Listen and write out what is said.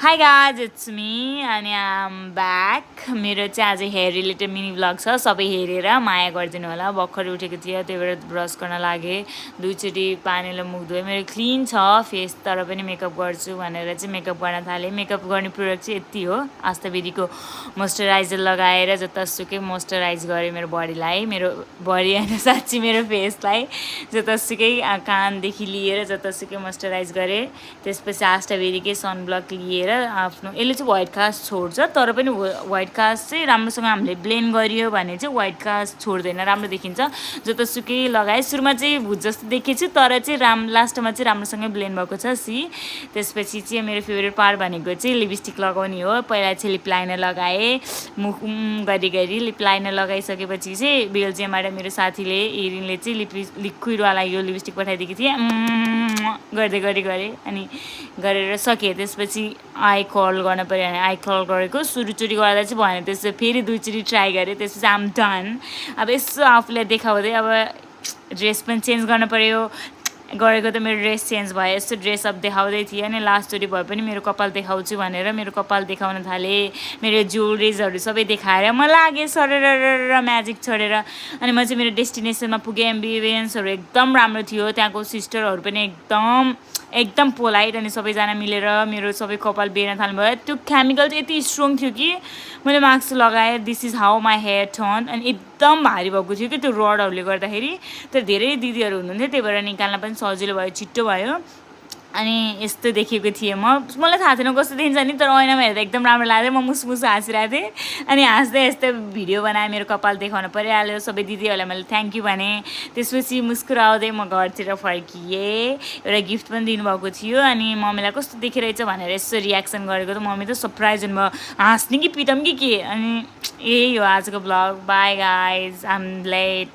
hi guys it's me अनि आम back मेरो चाहिँ आज हेयर रिलेटेड मिनी भ्लग छ सबै हेरेर माया गरिदिनु होला भर्खर उठेको थियो त्यही भएर ब्रस गर्न लागेँ दुईचोटि पानीले मुख धोएँ मेरो क्लिन छ फेस तर पनि मेकअप गर्छु भनेर चाहिँ मेकअप गर्न थालेँ मेकअप गर्ने प्रोडक्ट चाहिँ यति हो आस्ताबेरीको मोइस्चराइजर लगाएर जतासुकै मोइस्चराइज गरेँ मेरो बडीलाई मेरो बडी होइन साँच्ची मेरो फेसलाई जतासुकै कानदेखि लिएर जतासुकै मोइस्चराइज गरेँ त्यसपछि आस्ताबेरीकै सनब्लक लिएर आफ्नो यसले चाहिँ व्हाइट कास्ट छोड्छ तर पनि व्हाइट कास्ट चाहिँ राम्रोसँग हामीले ब्लेन्ड गरियो भने चाहिँ व्हाइट कास्ट छोड्दैन राम्रो देखिन्छ जतासुकै लगाएँ सुरुमा चाहिँ भुत जस्तो देखेछु तर चाहिँ लास्टमा चाहिँ राम्रोसँगै ब्लेन्ड भएको छ त्यसपछि चाहिँ मेरो फेभरेट पार्ट भनेको चाहिँ लिपस्टिक लगाउने हो पहिला चाहिँ लिप लाइनर लगाएँ मुख गरी गरी लिप लाइनर लगाइसकेपछि चाहिँ बेल्जियमबाट मेरो साथीले एरिनले चाहिँ लिक्विडवाला यो लिपस्टिक पठाइदिएको थिएँ गर्दै गरेँ अनि गरेर सकेँ त्यसपछि आई कर्ल गर्न पऱ्यो भने आई कर्ल गरेको सुरुचोटि गर्दा चाहिँ भएन त्यसपछि फेरि दुईचोटि ट्राई गरेँ त्यसपछि आम डन अब यसो आफूलाई देखाउँदै अब ड्रेस पनि चेन्ज गर्न पऱ्यो गरेको त मेरो ड्रेस चेन्ज भयो यस्तो ड्रेसअप देखाउँदै थिएँ अनि लास्टचोटि भए पनि मेरो कपाल देखाउँछु भनेर मेरो कपाल देखाउन थालेँ मेरो ज्वेलरिजहरू सबै देखाएर म लागेँ सरेर म्याजिक छोडेर अनि म चाहिँ मेरो डेस्टिनेसनमा पुगेँ एम्बियन्सहरू एकदम राम्रो थियो त्यहाँको सिस्टरहरू पनि एकदम पोलाइट अनि सबैजना मिलेर मेरो सबै कपाल बेर्न थाल्नुभयो त्यो केमिकल चाहिँ यति स्ट्रङ थियो कि मैले मास्क लगाएँ this is how my hair turn अनि एकदम भारी भएको थियो कि त्यो रडहरूले गर्दाखेरि तर धेरै दिदीहरू हुनुहुन्थ्यो त्यही भएर निकाल्न पनि सजिलो भयो छिट्टो भयो अनि यस्तो देखेको थिएँ मलाई थाहा थिएन कस्तो देखिन्छ नि तर ऐनामा हेर्दा एकदम राम्रो लाग्यो म मुसमुस हाँसिरहेको थिएँ अनि हाँस्दै यस्तै भिडियो बनाएँ मेरो कपाल देखाउन परिहाल्यो सबै दिदीहरूलाई मैले थ्याङ्क यू भने त्यसपछि मुस्कुराउँदै म घरतिर फर्किएँ एउटा गिफ्ट पनि दिनुभएको थियो अनि मम्मीलाई कस्तो देखिरहेछ भनेर यसो रियाक्सन गरेको त मम्मी त सरप्राइज हुनुभयो हाँस्ने कि पिटम कि के अनि यही हो आजको blog bye guys I am late